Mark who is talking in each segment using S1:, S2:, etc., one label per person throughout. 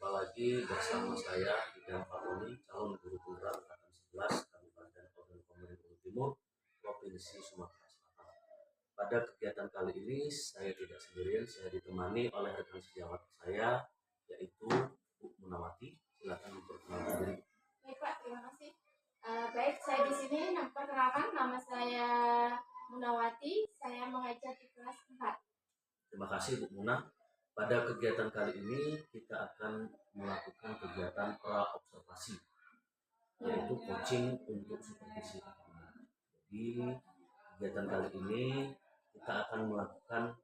S1: Jumpa lagi bersama saya Idan Fatoni, calon guru tunggal angkatan 11 Kabupaten Ogan Timur, Provinsi Sumatera Selatan. Pada kegiatan kali ini saya tidak sendirian, saya ditemani oleh rekan sejawat saya yaitu Bu Munawati. Silakan memperkenalkan diri.
S2: Baik Pak, terima kasih. Baik, saya di sini memperkenalkan, nama saya Munawati, saya mengajar di kelas 4.
S1: Terima kasih Bu Muna. Pada kegiatan kali ini kita akan melakukan kegiatan pra-observasi, yaitu coaching untuk supervisi. Jadi kegiatan kali ini saya akan melakukan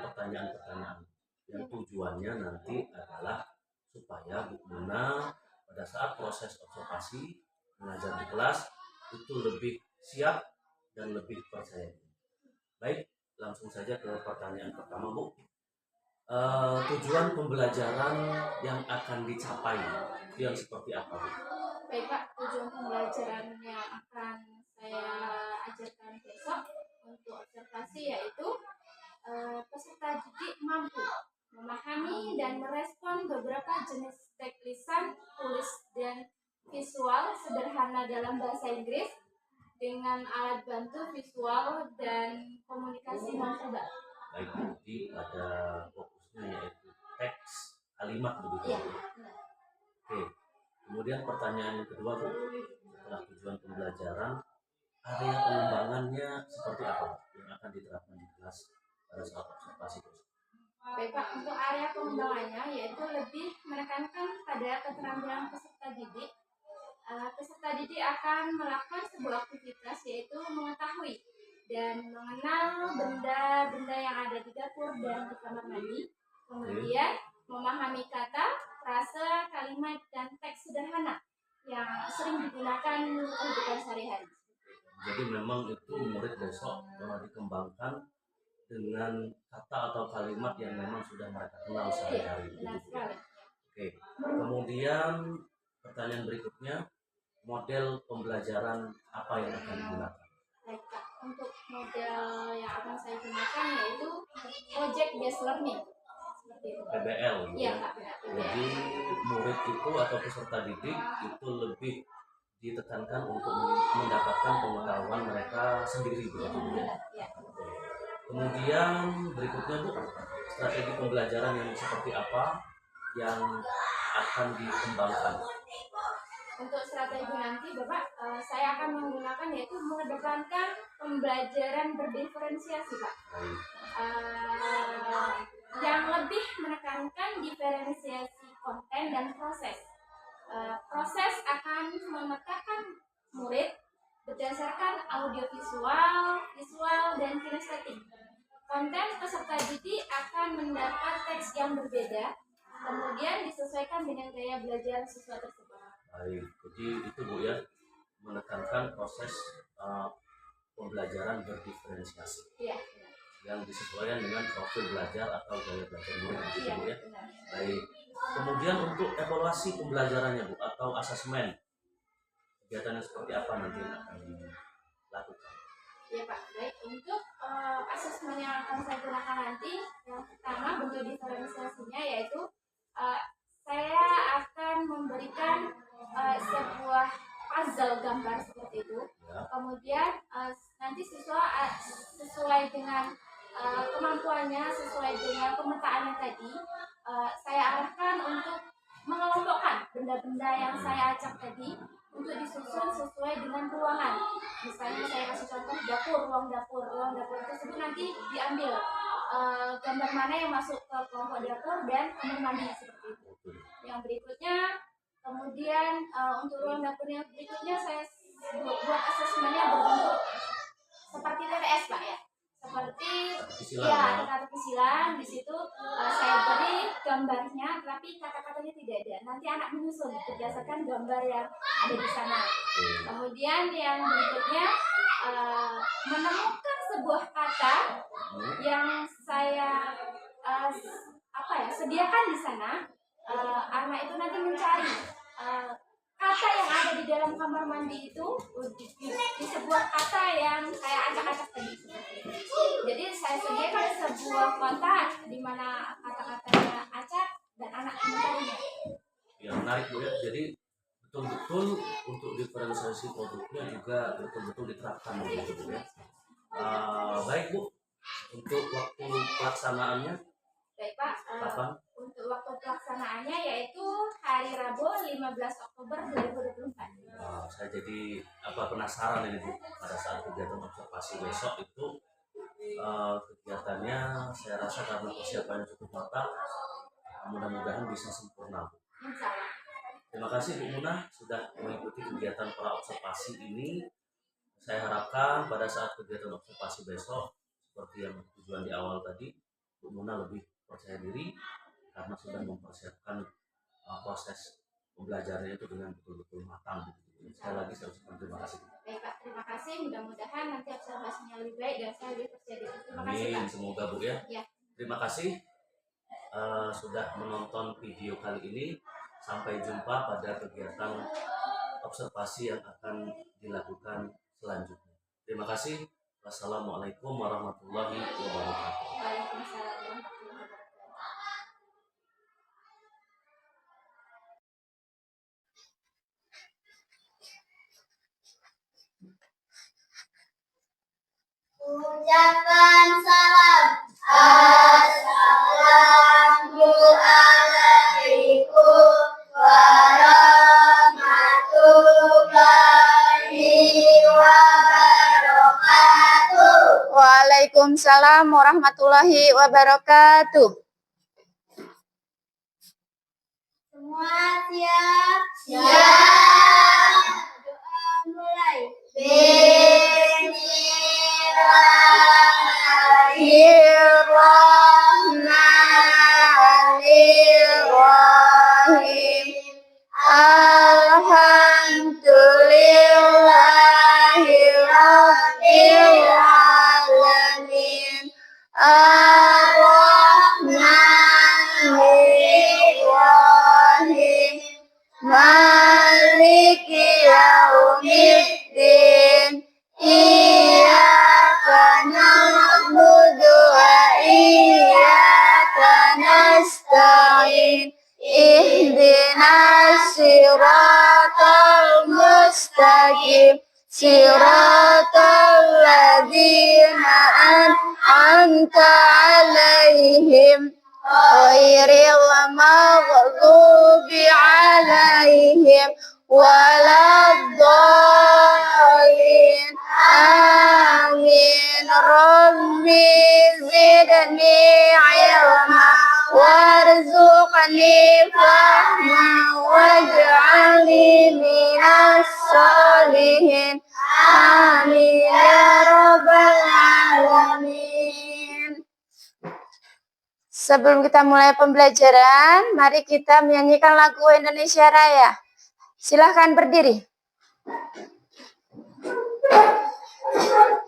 S1: pertanyaan-pertanyaan yang tujuannya nanti adalah supaya Bu Muna pada saat proses observasi mengajar di kelas itu lebih siap dan lebih percaya diri. Baik, langsung saja ke pertanyaan pertama, Bu. Tujuan pembelajaran yang akan dicapai yang seperti apa, Bu?
S2: Baik Pak, tujuan pembelajaran yang akan saya ajarkan besok untuk observasi yaitu peserta didik mampu memahami dan merespon beberapa jenis teks lisan, tulis, dan visual sederhana dalam bahasa Inggris dengan alat bantu visual dan komunikasi nonverbal.
S1: Baik, jadi pada fokusnya yaitu teks kalimat begitu.
S2: Ya.
S1: Oke. Kemudian pertanyaan yang kedua, Bu, setelah tujuan pembelajaran, area pengembangannya seperti apa yang akan diterapkan di kelas pada saat observasi?
S2: Baik Pak, untuk area pengembangannya yaitu lebih menekankan pada keterampilan peserta didik. Peserta didik akan melakukan sebuah aktivitas yaitu mengetahui dan mengenal benda-benda yang ada di dapur dan di kamar mandi. Kemudian memahami kata, frase, kalimat, dan teks sederhana yang sering digunakan kehidupan sehari-hari.
S1: Jadi memang itu murid besok dikembangkan dengan kata atau kalimat yang memang sudah mereka kenal sehari-hari.
S2: Benar sekali.
S1: Oke. Kemudian pertanyaan berikutnya, model pembelajaran apa yang akan digunakan?
S2: Baik Pak, untuk model yang akan saya gunakan yaitu project based learning.
S1: PBL.
S2: Iya Pak.
S1: Jadi murid itu atau peserta didik itu lebih ditekankan untuk mendapatkan pengetahuan mereka sendiri begitu ya. Kemudian berikutnya, Bu, strategi pembelajaran yang seperti apa yang akan dikembangkan?
S2: Untuk strategi nanti Bapak, saya akan menggunakan yaitu mengedepankan pembelajaran berdiferensiasi Pak. Yang lebih menekankan diferensiasi konten dan proses. Proses akan memetakan murid berdasarkan audiovisual, visual, dan kinestetik. Konten peserta didik akan mendapat teks yang berbeda, kemudian disesuaikan dengan gaya belajar siswa tersebut.
S1: Baik, jadi itu Bu ya, menekankan proses pembelajaran berdiferensiasi.
S2: Iya.
S1: Yang disesuaikan dengan profil belajar atau gaya belajar murid gitu
S2: ya.
S1: Ya. Baik. Kemudian untuk evaluasi pembelajarannya, Bu, atau asesmen, kegiatannya seperti apa nanti yang akan dilakukan?
S2: Ya Pak, baik. Untuk asesmen yang akan saya gunakan nanti, yang pertama bentuk diferensiasinya yaitu saya akan memberikan sebuah puzzle gambar seperti itu. Ya. Kemudian nanti siswa sesuai dengan kemampuannya, sesuai dengan pemetaannya tadi, saya arahkan untuk mengelompokkan benda-benda yang saya acak tadi untuk disusun sesuai dengan ruangan. Misalnya saya kasih contoh ruang dapur tersebut nanti diambil gambar mana yang masuk ke kelompok dapur dan kamar mandi seperti itu. Yang berikutnya, kemudian untuk ruang dapur yang berikutnya saya buat asesmennya berbentuk seperti TPS Pak ya. Seperti ya kata kecilan di situ saya beri gambarnya, tapi kata-katanya tidak ada. Nanti anak menyusun berdasarkan gambar yang ada di sana. Kemudian yang berikutnya menemukan sebuah kata yang saya sediakan di sana. Anak itu nanti mencari kata yang ada di dalam kamar mandi itu di sebuah kata yang saya acak-acak tadi. Jadi saya sediakan sebuah kotak di mana kata-katanya acak dan anak
S1: yang menarik Bu ya. Jadi betul-betul untuk diferensiasi produknya juga betul-betul diterapkan begitu Bu ya. Baik Bu, untuk waktu pelaksanaannya
S2: Baik Pak,
S1: kapan?
S2: untuk waktu pelaksanaannya yaitu hari Rabu 15 Oktober 2024.
S1: Saya jadi penasaran ini Bu, pada saat kegiatan observasi besok itu kegiatannya saya rasa karena persiapannya cukup matang, mudah-mudahan bisa sempurna Bu.
S2: Insya Allah.
S1: Terima kasih Bu Munah sudah mengikuti kegiatan pra observasi ini. Saya harapkan pada saat kegiatan observasi besok, seperti yang tujuan di awal tadi, Bu Munah lebih percaya diri karena sudah mempersiapkan proses pembelajarannya itu dengan betul-betul matang. Sekali lagi saya ucapkan terima kasih.
S2: Baik Pak, terima kasih. Mudah-mudahan nanti observasinya lebih baik dan saya lebih percaya diri. Terima kasih
S1: Amin,
S2: Pak.
S1: semoga Bu ya.
S2: Ya.
S1: Terima kasih sudah menonton video kali ini. Sampai jumpa pada kegiatan observasi yang akan dilakukan selanjutnya. Terima kasih. Wassalamualaikum warahmatullahi wabarakatuh.
S2: Waalaikumsalam warahmatullahi wabarakatuh.
S3: Ucapkan salam. Assalamualaikum warahmatullahi wabarakatuh. Waalaikumsalam warahmatullahi wabarakatuh. Semua siap? Siap. Doa mulai. Bismillahirrahmanirrahim. Alhamdulillahirabbil alamin. Ar-Rahmanirrahim. Maliki yaumiddin. Iyyaka na'budu wa iyyaka nasta'in. Ihdinas siratal mustaqim. Siratal ladzina an'amta 'alaihim ghairil maghdubi 'alaihim waladdallin. Amin. Rabbi zidni ilma warzuqni fahma waj'alni minas sholihin. Amin ya rabbal alamin. Sebelum kita mulai pembelajaran, mari kita menyanyikan lagu Indonesia Raya. Silahkan berdiri.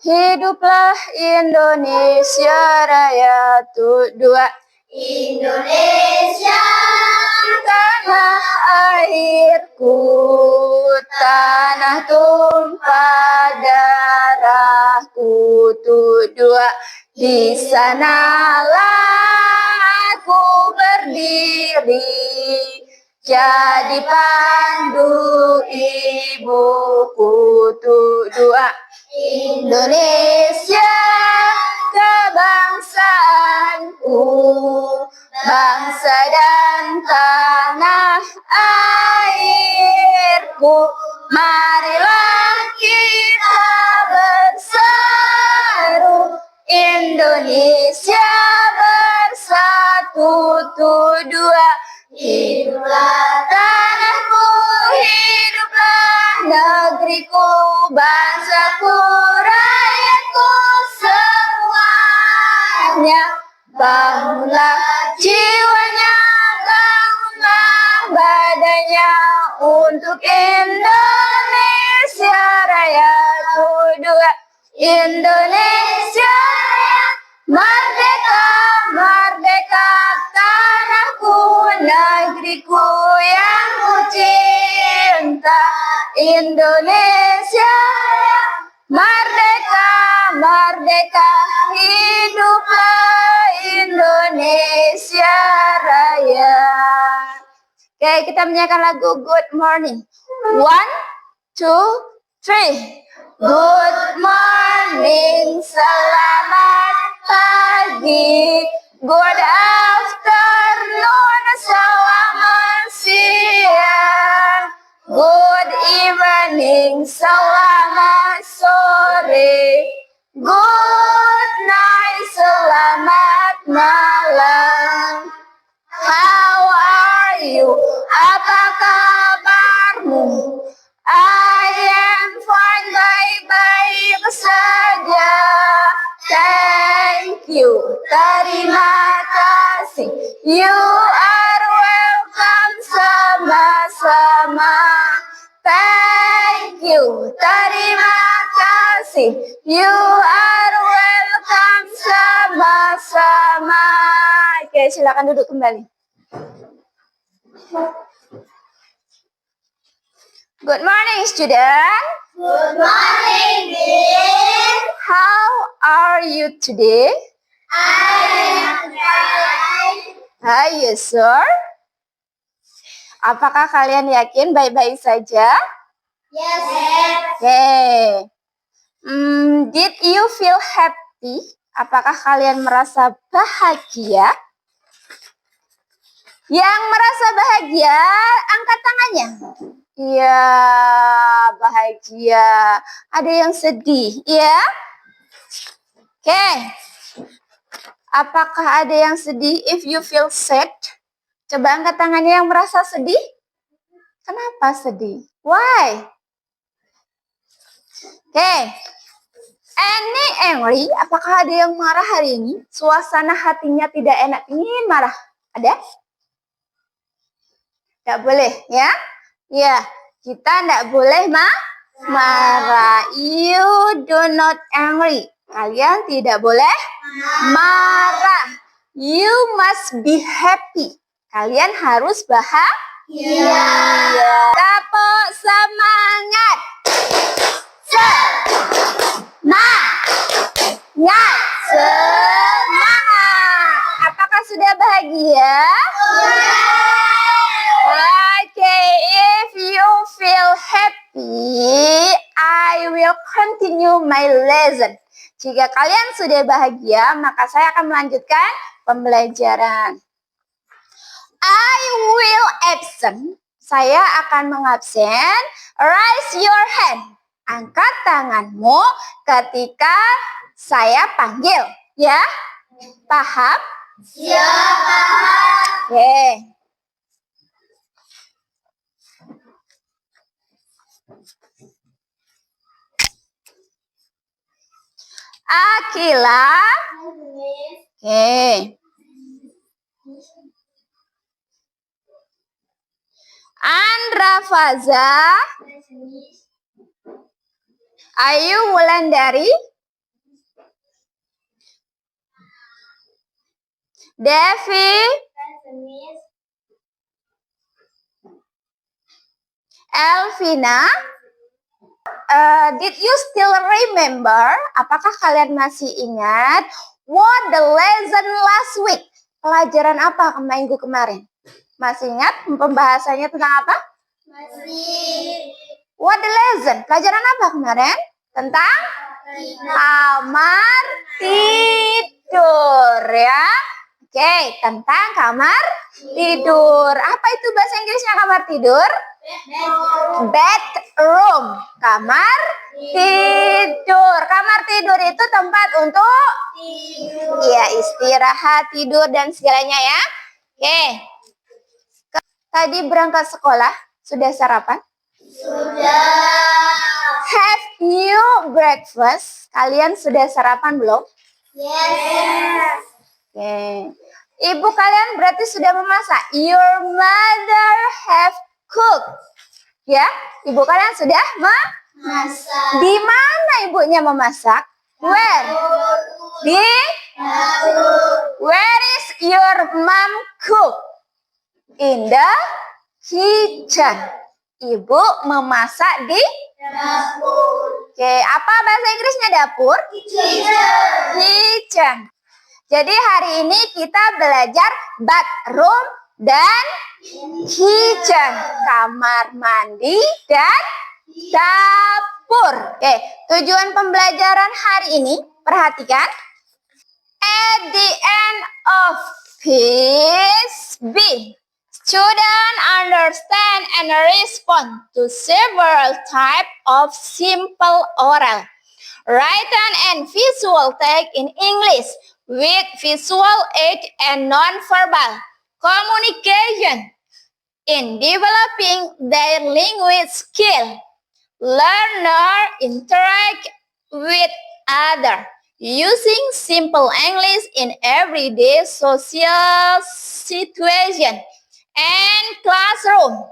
S3: Hiduplah Indonesia Raya. Dua. Indonesia tanah airku, tanah tumpah darahku. Dua. Di sanalah aku berdiri, jadi pandu ibuku. Dua. Indonesia kebangsaanku, bangsa dan tanah airku. Marilah kita berseru, Indonesia bersatu. Dua. Hiduplah tanahku, hiduplah negeriku, bangsaku, rakyatku semuanya. Bangunlah jiwanya, bangunlah badannya untuk Indonesia Raya. Dua. Indonesia Raya, merdeka, merdeka, tanahku, negeriku yang ku cinta. Indonesia Raya, merdeka, merdeka, hiduplah Indonesia Raya. Oke, kita menyanyikan lagu Good Morning. 1, 2, 3. Good morning, selamat pagi. Good afternoon, selamat siang. Good evening, selamat sore. Good night, selamat malam. How are you? Apa kabarmu? I am fine, baik-baik saja. Thank you, terima kasih. You are welcome, sama-sama. Thank you, terima kasih. You are welcome, sama-sama. Oke, silakan duduk kembali. Good morning, student.
S2: Good morning, Miss.
S3: How are you today?
S2: I am fine.
S3: Are you sure? Apakah kalian yakin baik-baik saja?
S2: Yes.
S3: Okay. Did you feel happy? Apakah kalian merasa bahagia? Yang merasa bahagia, angkat tangannya. Iya, bahagia. Ada yang sedih, ya? Oke. Apakah ada yang sedih? If you feel sad, coba angkat tangannya yang merasa sedih. Kenapa sedih? Why? Oke. Any angry? Apakah ada yang marah hari ini? Suasana hatinya tidak enak, ingin marah. Ada? Tidak boleh, ya? Ya, kita tidak boleh marah. You do not angry. Kalian tidak boleh marah. You must be happy. Kalian harus bahagia. Tepuk semangat. Semangat. Apakah sudah bahagia? Okay, if you feel happy, I will continue my lesson. Jika kalian sudah bahagia, maka saya akan melanjutkan pembelajaran. I will absent. Saya akan mengabsen. Raise your hand. Angkat tanganmu ketika saya panggil. Ya? Paham?
S2: Ya, paham.
S3: Oke. Akila. Oke. Andra Faza. Ayu Wulandari. Devi. Elvina. Did you still remember? Apakah kalian masih ingat what the lesson last week? Pelajaran apa minggu kemarin? Masih ingat pembahasannya tentang apa?
S2: Masih.
S3: What the lesson? Pelajaran apa kemarin? Tentang kamar tidur, ya. Oke, tentang kamar tidur. Apa itu bahasa Inggrisnya kamar tidur? Bedroom. Kamar tidur. Kamar tidur itu tempat untuk ya istirahat, tidur dan segalanya, ya. Oke. Tadi berangkat sekolah, sudah sarapan?
S2: Sudah.
S3: Have you breakfast? Kalian sudah sarapan belum?
S2: Yes.
S3: Oke. Ibu kalian berarti sudah memasak. Your mother have cooked. Ya, ibu kalian sudah
S2: Masak.
S3: Di mana ibunya memasak? Where? Di? Where is your mom cook? In the kitchen. Ibu memasak di
S2: Dapur.
S3: Oke, apa bahasa Inggrisnya dapur? Kitchen. Jadi hari ini kita belajar bathroom dan kitchen, kamar mandi dan dapur. Oke, tujuan pembelajaran hari ini, perhatikan. At the end of piece B, students understand and respond to several types of simple oral, written and visual text in English with visual aid and non-verbal communication. In developing their language skill, learners interact with others using simple English in everyday social situation and classroom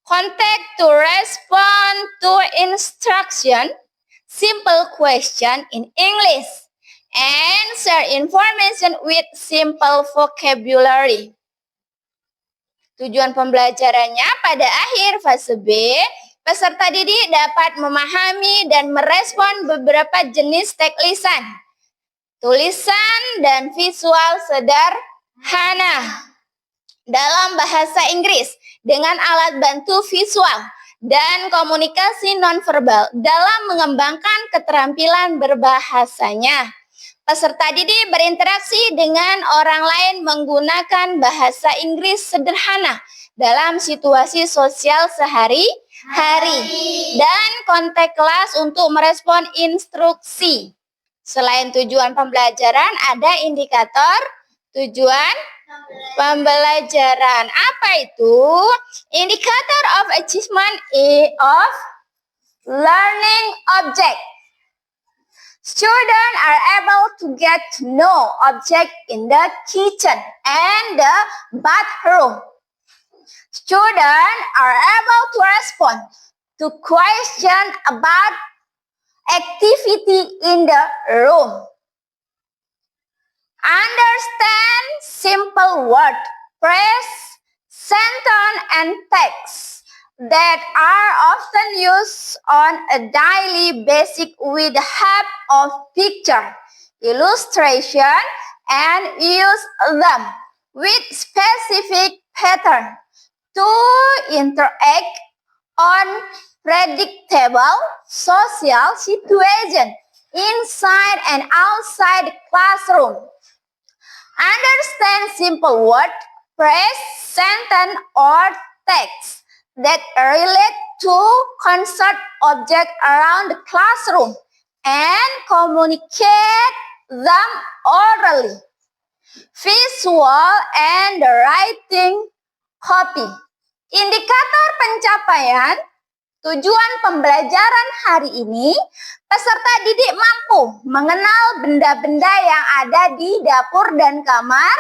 S3: context to respond to instruction, simple question in English, and share information with simple vocabulary. Tujuan pembelajarannya pada akhir fase B, peserta didik dapat memahami dan merespon beberapa jenis teks lisan, tulisan, dan visual sederhana dalam bahasa Inggris dengan alat bantu visual dan komunikasi nonverbal dalam mengembangkan keterampilan berbahasanya. Peserta didik berinteraksi dengan orang lain menggunakan bahasa Inggris sederhana dalam situasi sosial sehari-hari dan konteks kelas untuk merespon instruksi. Selain tujuan pembelajaran, ada indikator tujuan pembelajaran. Apa itu? Indicator of achievement of learning object. Students are able to get to know objects in the kitchen and the bathroom. Students are able to respond to questions about activity in the room. Understand simple words, phrase, sentence, and text that are often used on a daily basis with the help of picture, illustration, and use them with specific pattern to interact on predictable social situation inside and outside the classroom. Understand simple word, phrase, sentence, or text that relate to concert objects around the classroom and communicate them orally, visual, and writing copy. Indikator pencapaian tujuan pembelajaran hari ini, peserta didik mampu mengenal benda-benda yang ada di dapur dan kamar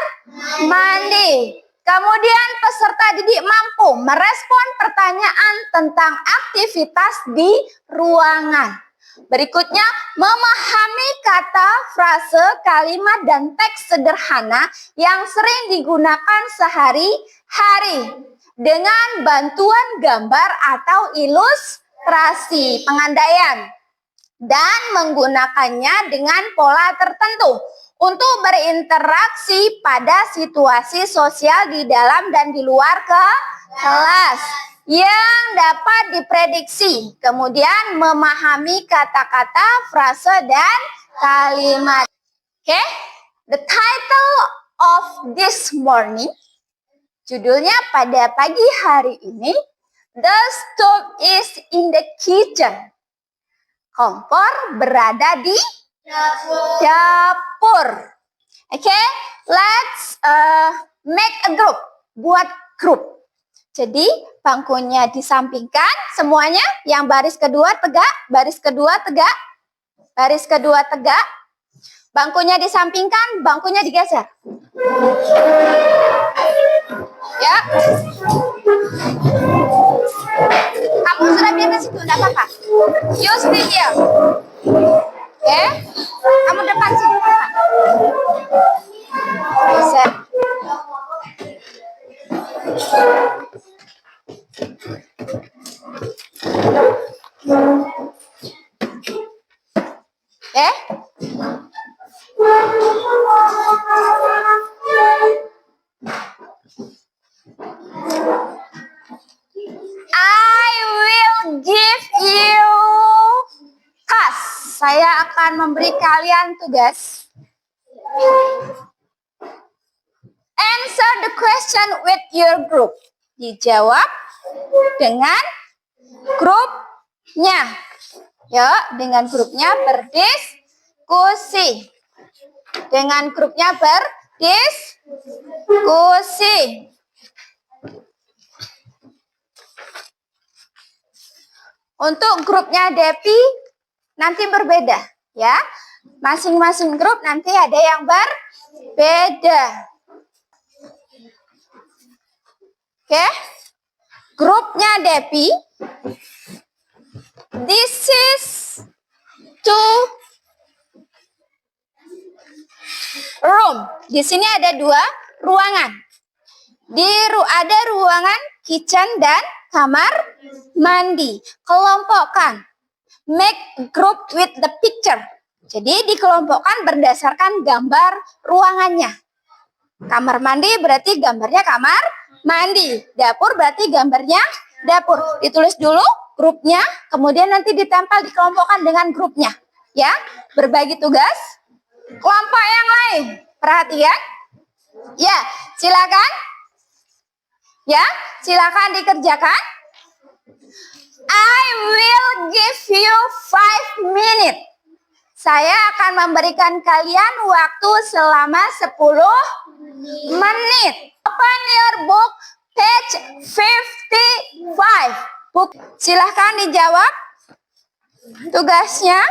S3: mandi. Kemudian peserta didik mampu merespon pertanyaan tentang aktivitas di ruangan. Berikutnya, memahami kata, frase, kalimat, dan teks sederhana yang sering digunakan sehari-hari dengan bantuan gambar atau ilustrasi pengandaian dan menggunakannya dengan pola tertentu untuk berinteraksi pada situasi sosial di dalam dan di luar kelas yang dapat diprediksi. Kemudian memahami kata-kata, frase, dan kalimat. Oke, the title of this morning, judulnya pada pagi hari ini, The stove is in the kitchen. Kompor berada di dapur. Oke, let's make a group. Buat grup. Jadi bangkunya disampingkan semuanya. Yang baris kedua tegak, baris kedua tegak, baris kedua tegak. Bangkunya disampingkan, bangkunya digeser. Ya. Kamu sudah biasa situ, enggak apa-apa. You stay here. Oke. Kamu depan sini. Geser. Oke. akan memberi kalian tugas. Answer the question with your group. Dijawab dengan grupnya. Yuk, dengan grupnya berdiskusi. Dengan grupnya berdiskusi. Untuk grupnya Depi nanti berbeda, ya. Masing-masing grup nanti ada yang berbeda. Oke. Grupnya Depi, this is two room. Di sini ada 2 ruangan. Ada ruangan kitchen dan kamar mandi. Kelompokkan. Make group with the picture. Jadi dikelompokkan berdasarkan gambar ruangannya. Kamar mandi berarti gambarnya kamar mandi. Dapur berarti gambarnya dapur. Ditulis dulu grupnya, kemudian nanti ditempel dikelompokkan dengan grupnya. Ya, berbagi tugas. Kelompok yang lain, perhatian. Ya, silakan. Ya, silakan dikerjakan. I will give you 5 minutes. Saya akan memberikan kalian waktu selama 10 menit. Open your book page 55. Silahkan dijawab tugasnya.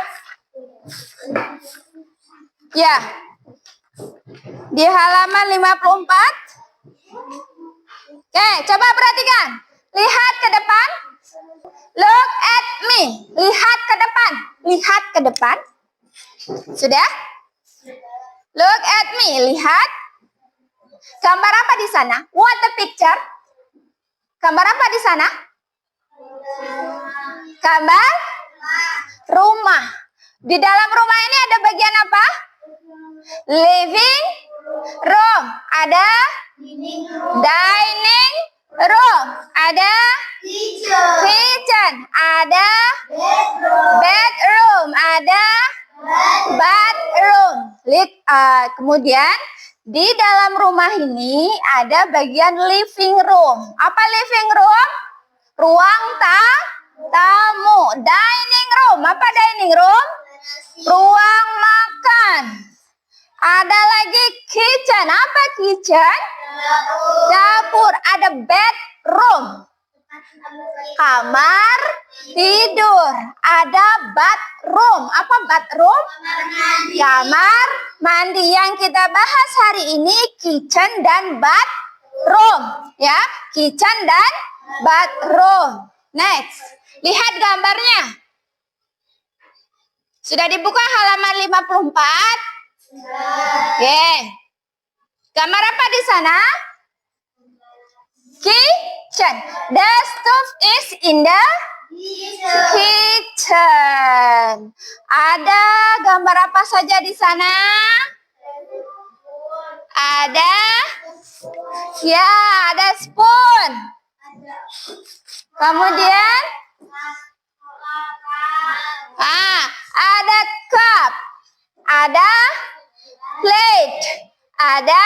S3: Ya. Di halaman 54. Oke, coba perhatikan. Lihat ke depan. Look at me. Lihat ke depan. Lihat ke depan. Sudah? Look at me. Lihat. Gambar apa di sana? What the picture? Gambar apa di sana? Gambar rumah. Di dalam rumah ini ada bagian apa? Living room. Ada dining room. Ada kitchen. Ada bedroom. Ada bathroom. Kemudian di dalam rumah ini ada bagian living room. Apa living room? Ruang tamu. Dining room. Apa dining room? Ruang makan. Ada lagi kitchen. Apa kitchen? Dapur. Ada bedroom. Kamar tidur. Ada bathroom. Apa bathroom? Kamar mandi. Yang kita bahas hari ini kitchen dan bathroom. Ya, kitchen dan bathroom. Next. Lihat gambarnya. Sudah dibuka halaman 54? Oke. Gambar apa di sana? Kitchen. The stove is in the kitchen. Ada gambar apa saja di sana? Ada, ya, ada spoon. Kemudian, ada cup, ada plate, ada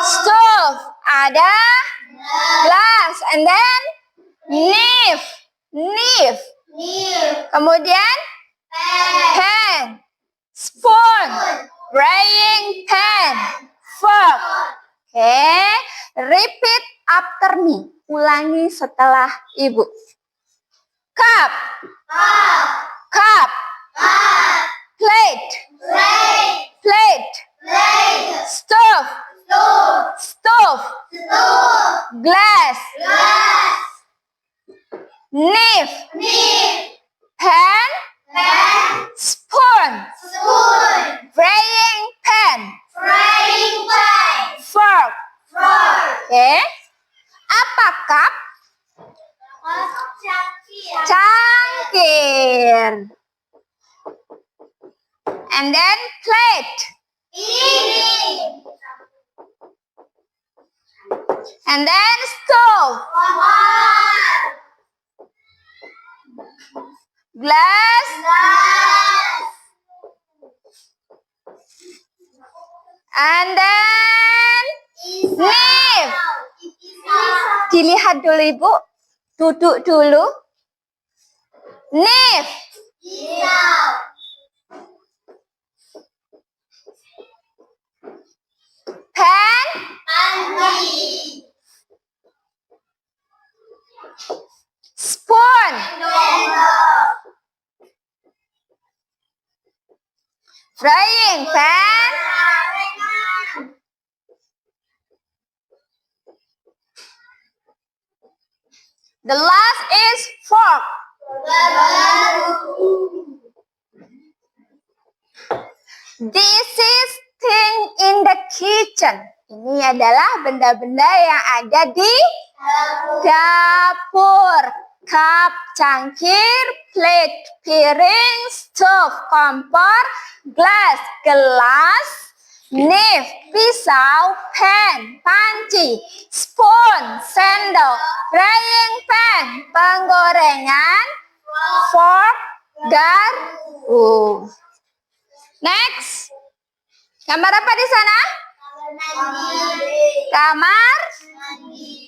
S3: stove, ada glass, and then knife. Kemudian pen, spoon, frying pan, fork. Oke, repeat after me. Ulangi setelah ibu. Cup, plate, stove, glass, knife, pen, spoon, frying pan, fork. Oke. Apa cup? Cangkir. And then plate. And then stove. Glass. And then Nif. Dilihat dulu Ibu. Duduk dulu. Nif. Pen. Spoon. Frying pan. The last is fork. This is thing in the kitchen. Ini adalah benda-benda yang ada di dapur. Cup, cangkir, plate, piring, stove, kompor, glass, gelas, knife, pisau, pen, panci, spoon, sendok, frying pan, penggorengan, fork, garpu. Next. Gambar apa di sana? Kamar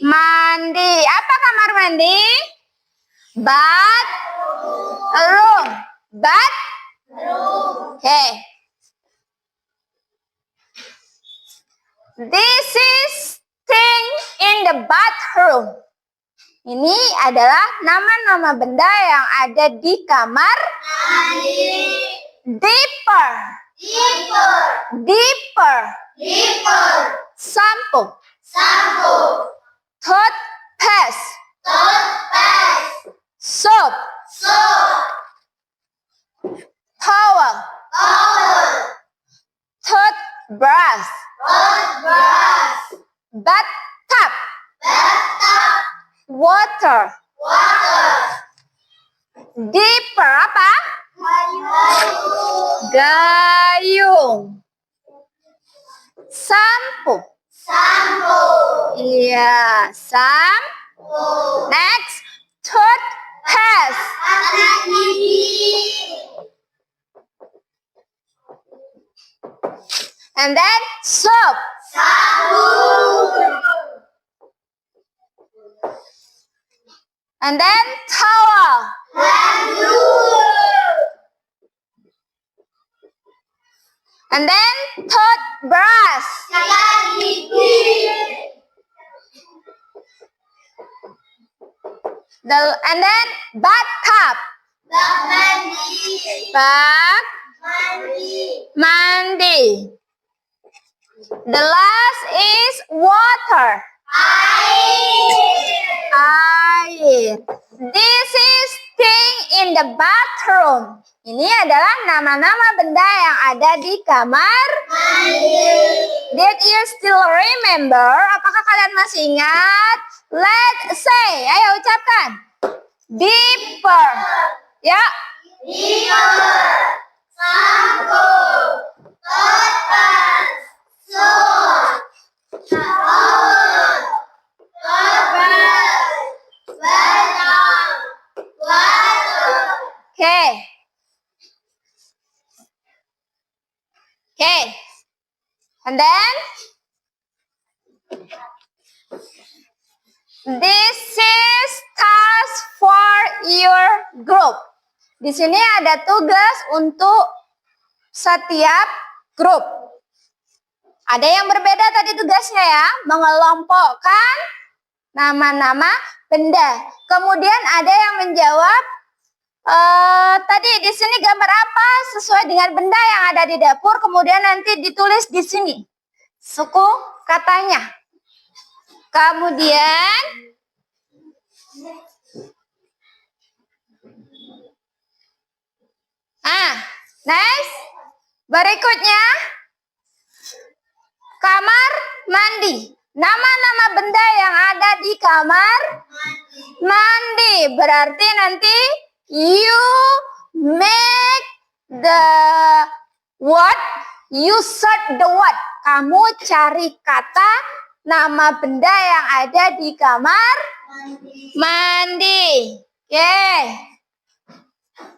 S3: mandi. Apa kamar mandi? Bathroom. Bathroom. Okay. This is thing in the bathroom. Ini adalah nama-nama benda yang ada di kamar mandi. Dipper. Sampo. Toothpaste. Soap. Towel. Toothbrush. Bathtub. Water. Dipper apa? Gayung. Sampo. Iya, sampo. Next, toothpaste. And then soap. And then towel. And then toothbrush. And then bathtub. Bak mandi. The last is water. Air. This is thing in the bathroom. Ini adalah nama-nama benda yang ada di kamar mandi. Did you still remember? Apakah kalian masih ingat? Let's say. Ayo ucapkan. Dipper. Ya. Dipper. Sampo. Toothbrush. Soap. Towel. Toothbrush. Bathtub. Water. Okay. Okay. And then this is task for your group. Di sini ada tugas untuk setiap grup. Ada yang berbeda tadi tugasnya ya, mengelompokkan nama-nama benda. Kemudian ada yang menjawab tadi di sini gambar apa sesuai dengan benda yang ada di dapur, kemudian nanti ditulis di sini suku katanya. Kemudian next, berikutnya kamar mandi. Nama-nama benda yang ada di kamar mandi. Berarti nanti you make the word, you search the word. Kamu cari kata nama benda yang ada di kamar mandi. Okay.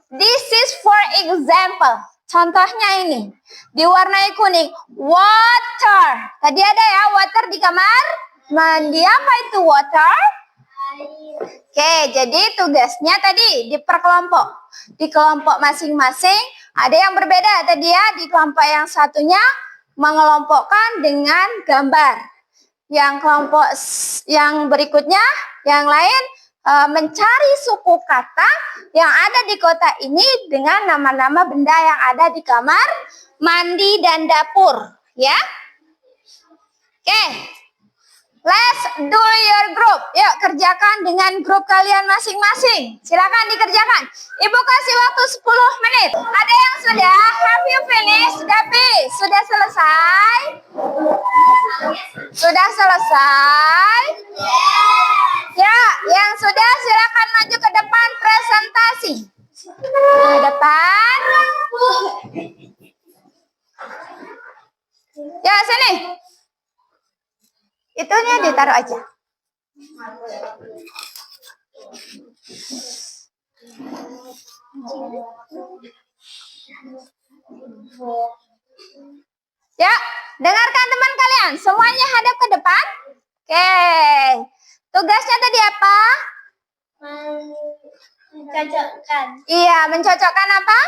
S3: This is for example. Contohnya ini, diwarnai kuning, water. Tadi ada ya, water di kamar mandi. Apa itu water? Oke, jadi tugasnya tadi diperkelompok. Di kelompok masing-masing ada yang berbeda. Tadi ya, di kelompok yang satunya mengelompokkan dengan gambar. Yang kelompok yang berikutnya, yang lain mencari suku kata yang ada di kota ini dengan nama-nama benda yang ada di kamar mandi dan dapur, ya. Oke, let's do your group. Yuk kerjakan dengan grup kalian masing-masing. Silakan dikerjakan. Ibu kasih waktu 10 menit. Ada yang sudah? Have you finished? Gapi, sudah selesai? Sudah selesai? Ya, yang sudah silakan maju ke depan presentasi. Ke depan. Ya, sini. Itunya ditaruh aja. Ya, dengarkan teman kalian. Semuanya hadap ke depan. Oke. Tugasnya tadi apa?
S2: Mencocokkan
S3: Iya, mencocokkan apa?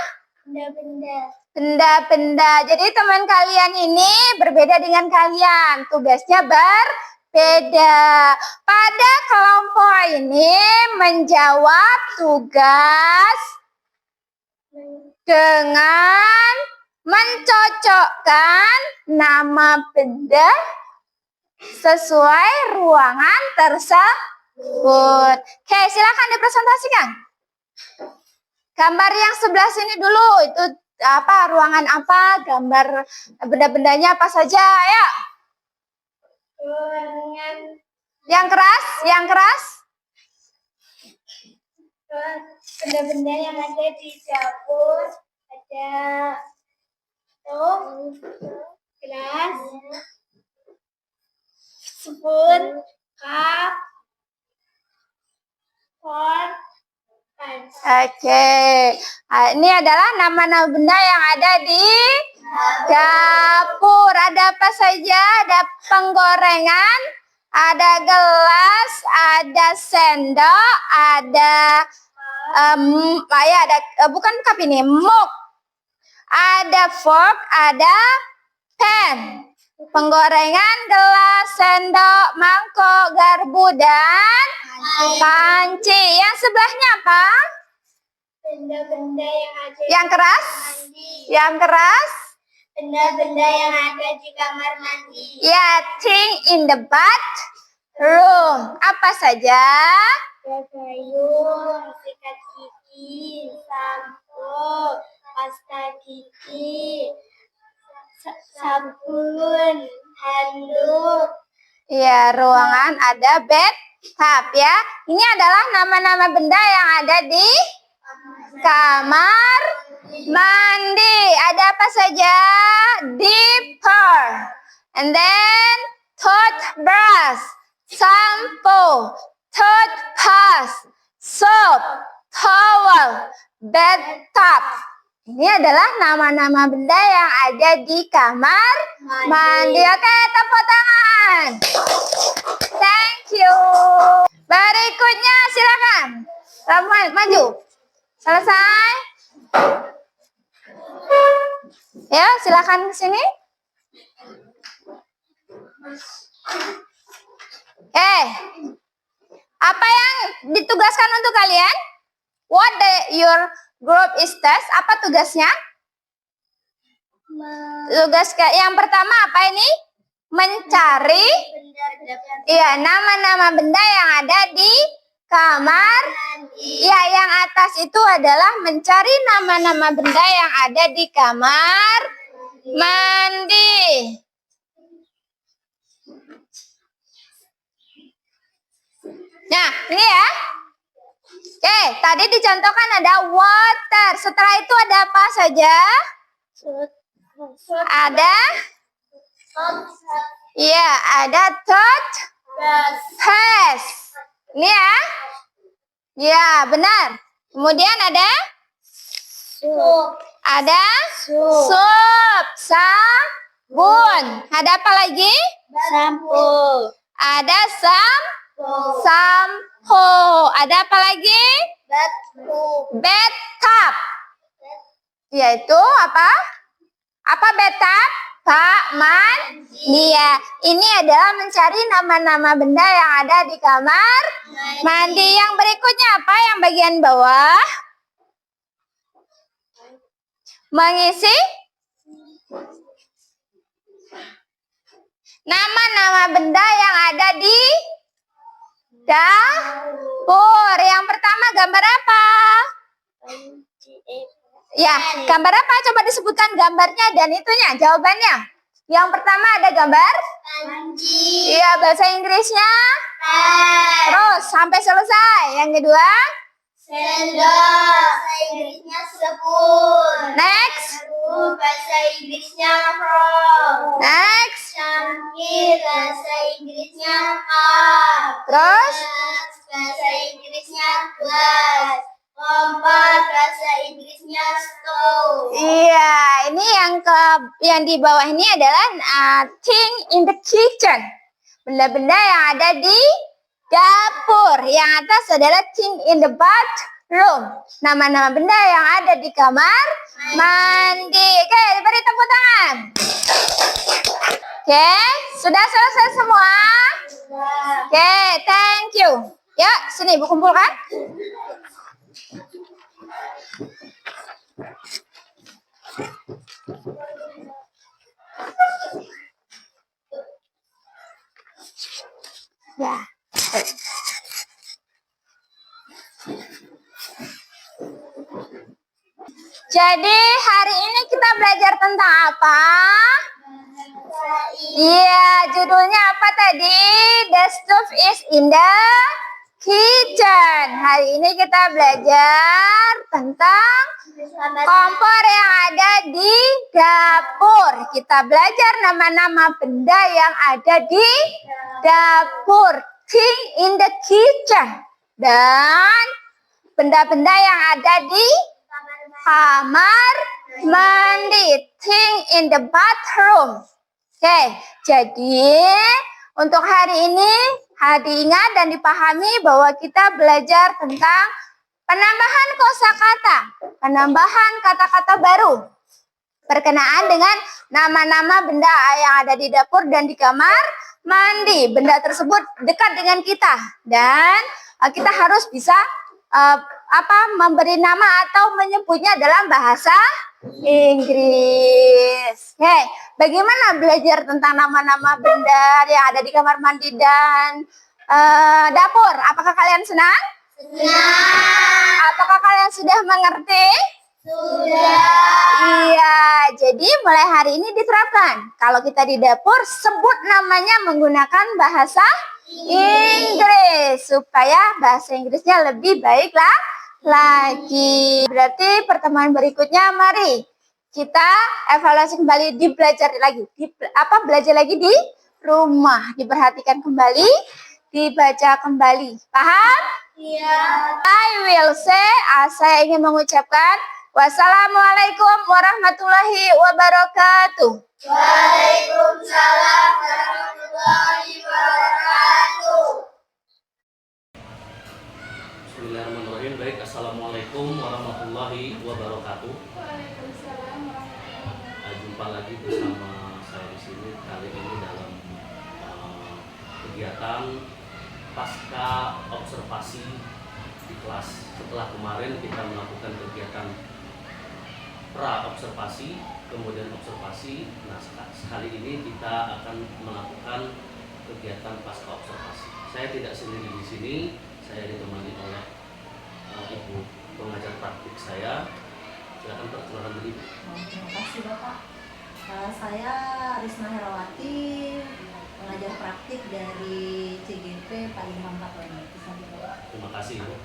S2: benda-benda.
S3: Benda-benda. Jadi teman kalian ini berbeda dengan kalian. Tugasnya berbeda. Pada kelompok ini menjawab tugas dengan mencocokkan nama benda sesuai ruangan tersebut. Oke, silakan dipresentasikan. Gambar yang sebelah sini dulu, itu apa, ruangan apa, gambar benda-bendanya apa saja, ya.
S2: Ruangan
S3: Yang keras, yang keras.
S2: benda-benda yang ada di dapur, ada gelas, spoon, cup, fork, knife.
S3: Oke, ini adalah nama-nama benda yang ada di dapur. Ada apa saja? Ada penggorengan, ada gelas, ada sendok, ada bukan cup ini, mug. Ada fork, ada pen. Penggorengan, gelas, sendok, mangkok, garpu, dan panci. Yang sebelahnya apa?
S2: Benda-benda yang ada
S3: Yang
S2: di
S3: keras?
S2: kamar mandi.
S3: Yang keras?
S2: Benda-benda yang ada di kamar mandi.
S3: Ya, thing in the bathroom. Apa saja?
S2: Gayung, sikat gigi, sampo, pasta gigi, sabun, handuk.
S3: Ya, ruangan ada bathtub ya. Ini adalah nama-nama benda yang ada di kamar mandi. Ada apa saja? Dipper. And then toothbrush, shampoo, toothpaste, soap, towel, bathtub. Ini adalah nama-nama benda yang ada di kamar mandi. Oke, tepuk tangan. Thank you. Berikutnya silakan. Ramuan, maju. Selesai. Ya, silakan ke sini. Apa yang ditugaskan untuk kalian? What your group is test? Apa tugasnya? Tugas yang pertama apa ini? Mencari nama-nama benda yang ada di kamar. Ya, yang atas itu adalah mencari nama-nama benda yang ada di kamar mandi. Nah, ini ya. Oke, tadi dicontohkan ada water. Setelah itu ada apa saja? Ada? Iya, ada toothpaste. Ini ya. Ya, benar. Kemudian ada Sup. Ada sup. Sabun. Ada apa lagi? Sampo. Ada sampo. Ada apa lagi? Bathtub. Yaitu apa? Apa bathtub? Pak mandi. Ya, ini adalah mencari nama-nama benda yang ada di kamar mandi. Yang berikutnya apa? Yang bagian bawah. Mengisi nama-nama benda yang ada di dapur. Yang pertama gambar apa? Ya, gambar apa? Coba disebutkan gambarnya dan itunya, jawabannya. Yang pertama ada gambar? Panci. Iya, bahasa Inggrisnya? Pen. Terus, sampai selesai. Yang kedua? Sendok. Bahasa Inggrisnya spoon. Next? Bahasa Inggrisnya fork. Next? Cangkir. Bahasa Inggrisnya cup. Terus? Bahasa Inggrisnya glass. Kompor, bahasa Inggrisnya stove. Iya, ini yang di bawah ini adalah thing in the kitchen. Benda-benda yang ada di dapur. Yang atas adalah thing in the bathroom. Nama-nama benda yang ada di kamar mandi. Oke, beri tepuk tangan. Oke, sudah selesai semua? Oke, thank you. Ya, sini Ibu kumpulkan. Ya. Jadi hari ini kita belajar tentang apa? Iya, judulnya apa tadi? The stove is in the kitchen. Hari ini kita belajar tentang kompor yang ada di dapur. Kita belajar nama-nama benda yang ada di dapur. Thing in the kitchen. Dan benda-benda yang ada di kamar mandi. Thing in the bathroom. Oke, jadi untuk hari ini diingat dan dipahami bahwa kita belajar tentang penambahan kosakata, penambahan kata-kata baru berkenaan dengan nama-nama benda yang ada di dapur dan di kamar mandi. Benda tersebut dekat dengan kita dan kita harus bisa memberi nama atau menyebutnya dalam bahasa Inggris. Oke, bagaimana belajar tentang nama-nama benda yang ada di kamar mandi dan dapur? Apakah kalian senang? Senang. Apakah kalian sudah mengerti? Sudah. Iya, jadi mulai hari ini diterapkan. Kalau kita di dapur, sebut namanya menggunakan bahasa Inggris supaya bahasa Inggrisnya lebih baiklah lagi. Berarti pertemuan berikutnya mari kita evaluasi kembali, belajar lagi di rumah, diperhatikan kembali, dibaca kembali. Paham? Iya. I will say, saya ingin mengucapkan wassalamualaikum warahmatullahi wabarakatuh. Waalaikumsalam warahmatullahi wabarakatuh.
S1: Bismillahirrahmanirrahim. Baik, assalamualaikum warahmatullahi wabarakatuh.
S2: Waalaikumsalam warahmatullahi wabarakatuh.
S1: Jumpa lagi bersama saya di sini kali ini dalam kegiatan pasca observasi di kelas. Setelah kemarin kita melakukan kegiatan pra observasi, kemudian observasi. Nah, kali ini kita akan melakukan kegiatan pasca observasi. Saya tidak sendiri di sini. Saya ditemani oleh Ibu pengajar praktik saya. Silakan perkenalkan diri.
S4: Terima kasih Bapak. Saya Risma Herawati, pengajar praktik dari CGP Pak Imam Kapolri.
S1: Terima kasih Bu.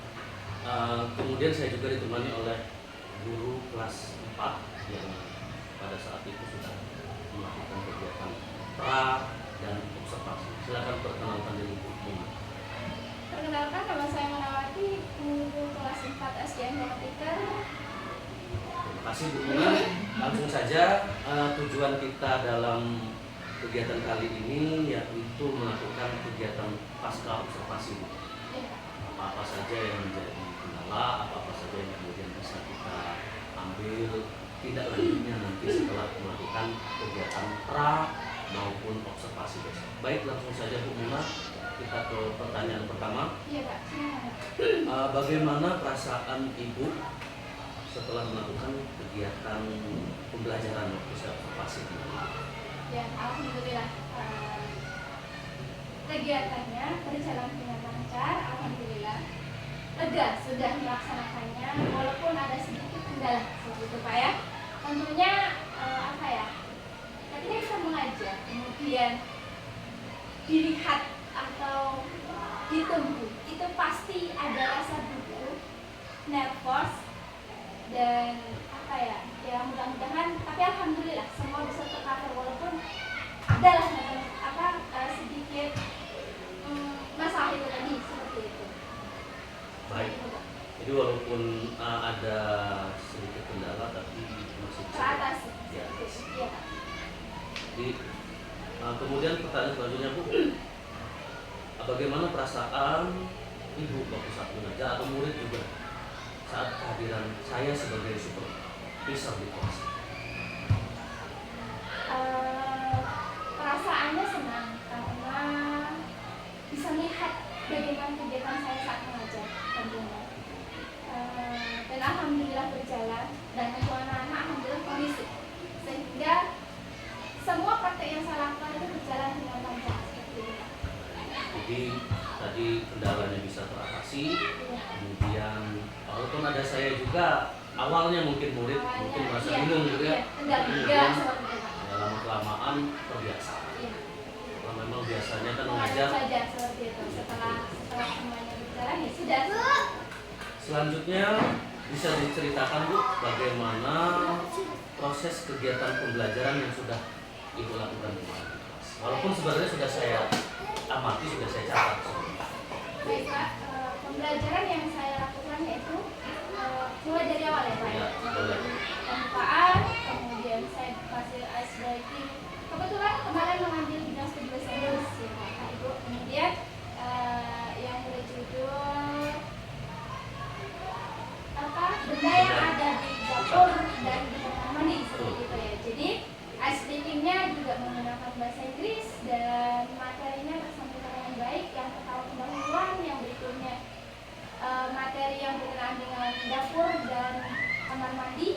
S1: Kemudian saya juga ditemani oleh guru kelas 4 yang pada saat itu sudah melakukan kegiatan pra dan observasi. Silakan perkenalkan diri Bu.
S2: Perkenalkan, nama saya Manawati, guru kelas 4 SDN Horticultura.
S1: kasih Bu Muna. Langsung saja tujuan kita dalam kegiatan kali ini yaitu melakukan kegiatan pasca observasi Bu. Apa saja yang menjadi kendala, apa saja yang kemudian bisa kita ambil tindak lanjutnya nanti setelah melakukan kegiatan pra maupun observasi besok. Baik, langsung saja Bu Muna, kita ke pertanyaan pertama.
S2: Iya Kak, silakan.
S1: Bagaimana perasaan Ibu setelah melakukan kegiatan pembelajaran waktu saya observasi ini?
S2: Ya, alhamdulillah kegiatannya berjalan dengan lancar, alhamdulillah. Lega sudah melaksanakannya, walaupun ada sedikit kendala seperti itu Pak ya. Tentunya apa ya? Ketika kita mengajar, kemudian dilihat atau ditempuh, itu pasti ada rasa gugup, nervous, dan apa ya? Ya mudah-mudahan, tapi alhamdulillah semua bisa tercover walaupun adalah sedikit masalah itu tadi seperti itu.
S1: Baik, jadi walaupun ada sedikit kendala tapi masih bisa
S2: Teratasi.
S1: Ya.
S2: Iya Kak.
S1: Jadi kemudian pertanyaan selanjutnya Bu, bagaimana perasaan Ibu waktu saat mengajar atau murid juga saat kehadiran saya sebagai supervisor di kelas?
S2: Perasaannya senang karena bisa melihat bagaimana kegiatan saya saat mengajar tentunya. Dan alhamdulillah berjalan dan untuk anak-anak alhamdulillah kondisi sehingga semua praktek yang saya lakukan itu berjalan dengan lancar seperti itu.
S1: Jadi tadi kendalanya bisa teratasi, kemudian walaupun ada saya juga awalnya mungkin murid mungkin merasa bingung gitu ya,
S2: kendala juga
S1: kemudian
S2: seperti itu.
S1: ya, lama-kelamaan terbiasa.
S2: Iya.
S1: Kalau memang biasanya kan
S2: Mengajar
S1: mengajar.
S2: saja seperti itu. Setelah semuanya berjalan ya sudah.
S1: Selanjutnya bisa diceritakan Bu bagaimana proses kegiatan pembelajaran yang sudah Ibu lakukan kemarin di kelas. Walaupun sebenarnya sudah saya amati, sudah saya catat.
S2: Baik Pak, pembelajaran yang saya lakukan yaitu mulai dari awal ya Pak.
S1: Ya, boleh.
S2: Pembukaan, kemudian saya kasih ice breaking. Kebetulan kemarin mengambil bidang studi bahasa Inggris ya Pak Ibu. Kemudian yang berjudul benda yang ada di dapur dan di kamar mandi seperti itu ya. Jadi ice breakingnya juga menggunakan bahasa Inggris dan materinya tersampaikan dengan baik. Yang pertama pendahuluan, yang berikutnya materi yang berkenaan dengan dapur dan kamar mandi,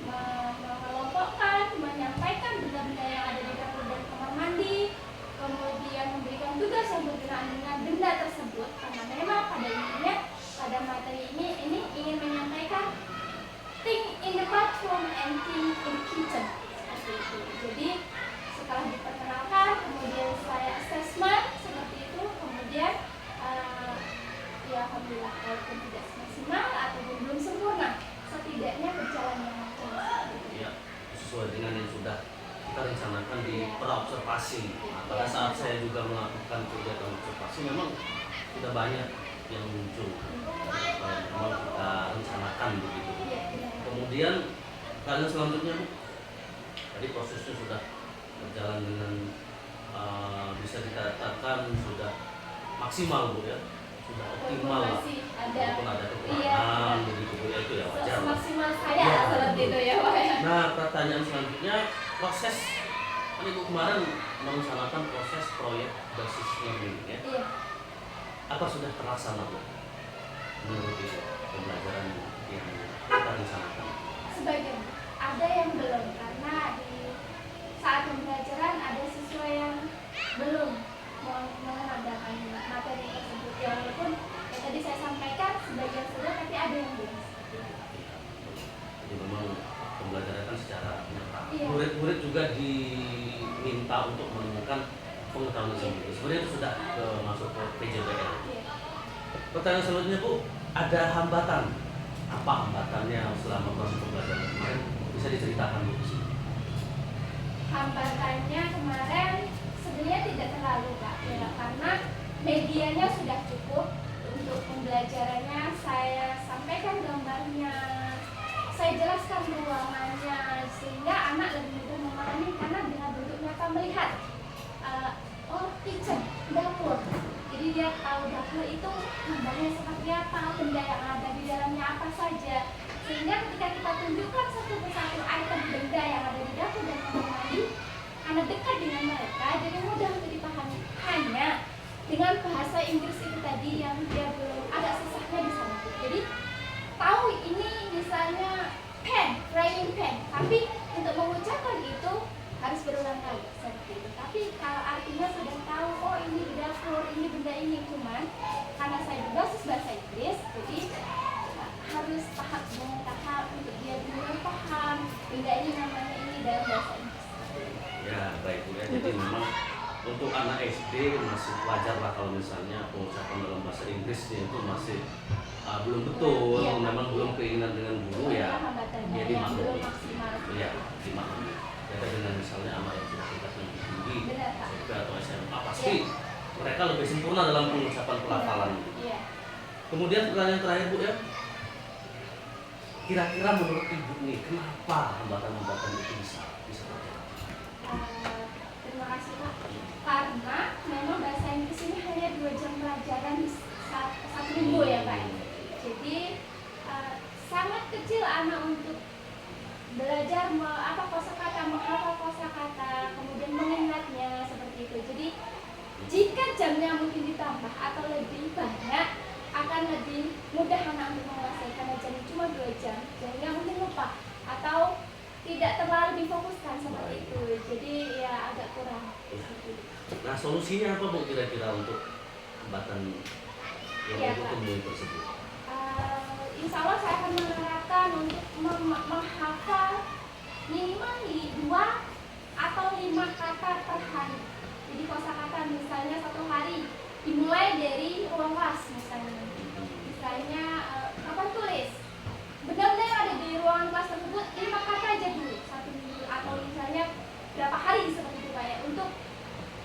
S2: mengelompokkan, menyampaikan benda-benda yang ada di dapur dan kamar mandi, kemudian memberikan tugas yang berkenaan dengan benda tersebut karena memang pada intinya pada materi ini ingin menyampaikan think in the bathroom and think in the kitchen seperti itu. Jadi setelah diperkenalkan, kemudian saya assessment seperti itu, kemudian ya alhamdulillah walaupun tidak maksimal ataupun belum sempurna, setidaknya berjalan dengan lancar.
S1: Ya, sesuai dengan yang sudah kita rencanakan di pra-observasi. Nah, pada saat saya juga melakukan kegiatan observasi memang tidak banyak yang muncul yang memang kita rencanakan begitu. Kemudian kalian selanjutnya Bu, tadi prosesnya sudah berjalan dengan bisa dikatakan sudah maksimal Bu ya, sudah optimal lah. Walaupun ada kekurangan begitu Bu ya, itu ya wajar.
S2: Maksimal saya
S1: Ya,
S2: seperti itu ya Pak ya.
S1: Nah, pertanyaan selanjutnya, proses kan Ibu kemarin merencanakan proses proyek basis learning ya.
S2: Iya.
S1: Apa sudah terlaksana Bu? Menurut Ibu pembelajaran yang kita rencanakan?
S2: Sebagian ada yang belum karena di saat pembelajaran ada siswa yang belum mengadakan materi tersebut ya, walaupun ya tadi saya sampaikan sebagian sudah tapi ada yang belum.
S1: Jadi memang pembelajaran kan secara nyata.
S2: Iya.
S1: Murid-murid juga diminta untuk menemukan pengetahuan sendiri. Sebenarnya itu sudah masuk ke PJBL.
S2: Iya.
S1: Pertanyaan selanjutnya Bu, ada hambatan? Apa hambatannya selama proses pembelajaran kemarin? Bisa diceritakan Bu?
S2: Hambatannya kemarin sebenarnya tidak terlalu Kak ya, karena medianya sudah cukup untuk pembelajarannya. Saya sampaikan gambarnya, saya saya jelaskan ruangannya sehingga anak lebih mudah memahami karena dengan bentuk nyata melihat oh kitchen, dapur. Jadi dia tahu dapur itu gambarnya seperti apa, benda yang ada di dalamnya apa saja. Sehingga ketika kita tunjukkan satu persatu item benda yang ada di dapur dan kamar mandi, karena dekat dengan mereka, jadi mudah untuk dipahami. Hanya dengan bahasa Inggris itu tadi yang dia belum agak susahnya di sana. Jadi tahu ini misalnya pen, frying pan, tapi untuk mengucapkan itu harus berulang kali seperti itu. Tapi kalau artinya sudah tahu, oh ini di dapur, ini benda ini, cuman karena saya berbasis bahasa Inggris, jadi harus paham dengan kata untuk dia benar paham benda ini namanya ini dalam bahasa Inggris.
S1: Ya baik Bu ya. Jadi memang untuk anak SD masih wajar lah kalau misalnya pengucapan dalam bahasa Inggrisnya itu masih belum betul,
S2: Iya,
S1: memang
S2: Pak.
S1: belum keinginan dengan guru ya.
S2: Hambatannya
S1: Dia
S2: yang belum
S1: dimaklumi.
S2: maksimal.
S1: Iya, dimaklumi. Beda dengan misalnya anak yang sudah tingkat lebih tinggi,
S2: Benar, Pak.
S1: SMP atau SMA, pasti mereka lebih sempurna dalam pengucapan pelafalan.
S2: Iya.
S1: Kemudian pertanyaan terakhir Bu ya, kira-kira menurut Ibu nih, kenapa hambatan-hambatan itu bisa terjadi?
S2: Terima kasih Pak. Karena memang bahasa Inggris ini hanya 2 jam pelajaran di satu minggu ya Pak. Jadi sangat kecil anak untuk belajar kosakata, menghafal kosakata, kemudian mengingatnya seperti itu. Jadi jika jamnya mungkin ditambah atau lebih banyak, akan lebih mudah anak untuk menguasai karena jamnya cuma 2 jam, sehingga mungkin lupa atau tidak terlalu difokuskan seperti itu. Jadi ya agak kurang.
S1: Nah solusinya apa Bu kira-kira untuk hambatan yang
S2: Iya,
S1: Ibu
S2: Pak.
S1: temui tersebut?
S2: Insya Allah saya akan menerapkan untuk menghafal minimal 2 atau 5 kata per hari. Jadi kosakata misalnya satu hari dimulai dari ruang kelas misalnya papan tulis benda-benda yang ada di ruangan kelas tersebut 5 kata aja dulu 1 minggu atau misalnya berapa hari seperti itu Pak ya, untuk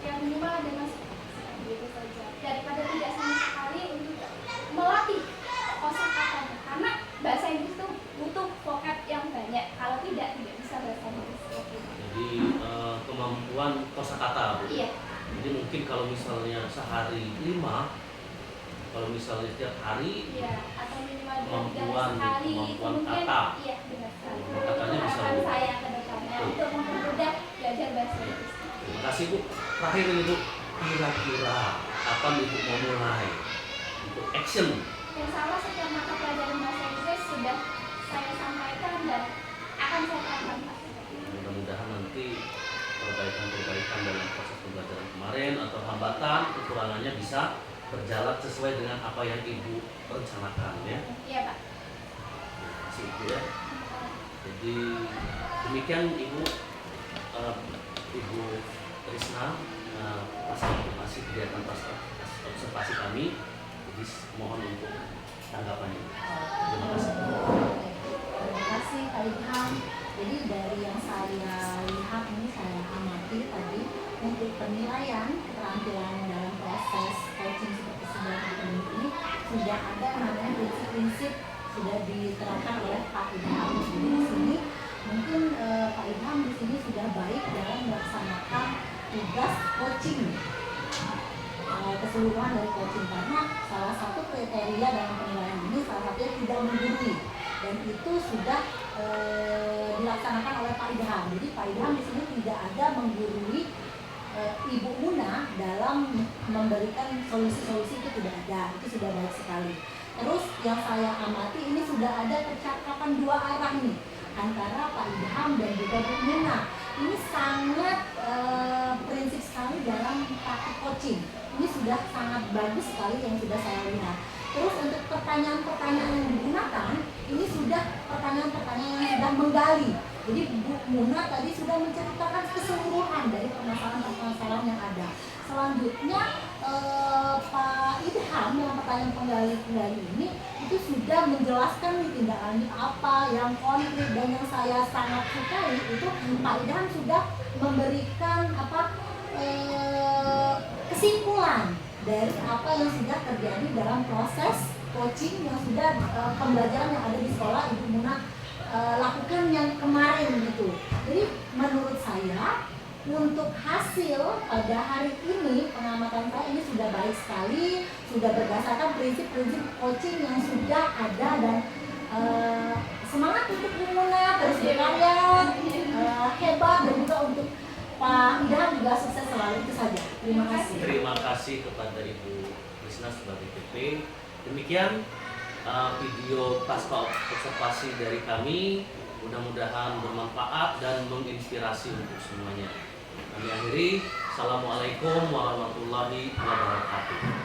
S2: yang minimal ada masuk seperti itu saja daripada tidak sama sekali untuk melatih kosakatanya karena bahasa Inggris itu butuh vocab yang banyak, kalau tidak bisa bahasa Inggris seperti itu.
S1: Jadi kemampuan kosakata Bu.
S2: Iya.
S1: Jadi mungkin kalau misalnya sehari 5, kalau misalnya setiap hari
S2: Iya, atau minimal 2
S1: kemampuan
S2: sekali mungkin
S1: kata.
S2: Iya, benar sekali.
S1: Katanya bisa
S2: Harapan
S1: Bu.
S2: saya ke depannya untuk mempermudah belajar bahasa Inggris.
S1: Terima kasih Bu. Terakhir ini Bu, kira-kira kapan Ibu mau mulai untuk action?
S2: Yang salah setiap mata pelajaran bahasa Inggris sudah saya sampaikan dan akan saya terapkan Pak.
S1: Mudah-mudahan nanti perbaikan-perbaikan dalam proses pembelajaran kemarin atau hambatan kekurangannya bisa berjalan sesuai dengan apa yang Ibu rencanakan ya.
S2: Iya Pak.
S1: Terima kasih Ibu ya. Jadi demikian Ibu Ibu Risna masih kegiatan observasi kami. Jadi mohon untuk tanggapannya. Terima kasih.
S4: Terima kasih Pak Ilham. Jadi dari yang saya lihat ini saya amati tadi untuk penilaian keterampilan dalam proses coaching seperti sedang ini sudah ada namanya prinsip-prinsip sudah diterapkan oleh Pak Ilham. Jadi di sini mungkin Pak Ilham di sini sudah baik dalam melaksanakan tugas coaching keseluruhan dari coaching karena salah satu kriteria dalam penilaian ini salah satunya tidak menggurui dan itu sudah dilaksanakan oleh Pak Ilham. Jadi Pak Ilham di sini tidak ada menggurui Ibu Muna dalam memberikan solusi-solusi, itu tidak ada, itu sudah baik sekali. Terus yang saya amati ini sudah ada percakapan 2 arah nih antara Pak Ilham dan juga Bu Muna. Ini sangat prinsip sekali dalam praktik coaching. Ini sudah sangat bagus sekali yang sudah saya lihat. Terus untuk pertanyaan-pertanyaan yang digunakan, ini sudah pertanyaan-pertanyaan yang sudah menggali. Jadi Bu Muna tadi sudah menceritakan keseluruhan dari permasalahan-permasalahan yang ada. Selanjutnya Pak Ilham yang pertanyaan penggali ini itu sudah menjelaskan nih tindak lanjut apa yang konkret dan yang saya sangat sukai itu Pak Ilham sudah memberikan kesimpulan dari apa yang sudah terjadi dalam proses coaching yang sudah pembelajaran yang ada di sekolah Ibu Muna lakukan yang kemarin gitu. Jadi menurut saya untuk hasil pada hari ini pengamatan saya ini sudah baik sekali, sudah berdasarkan prinsip-prinsip coaching yang sudah ada dan semangat untuk Muna terus berkarya, hebat, dan juga untuk Pak Idham juga sukses selalu. Itu saja. Terima kasih.
S1: Terima kasih kepada Ibu Krisna sebagai PP. Demikian video pasca observasi dari kami. Mudah-mudahan bermanfaat dan menginspirasi untuk semuanya. Kami akhiri. Assalamualaikum warahmatullahi wabarakatuh.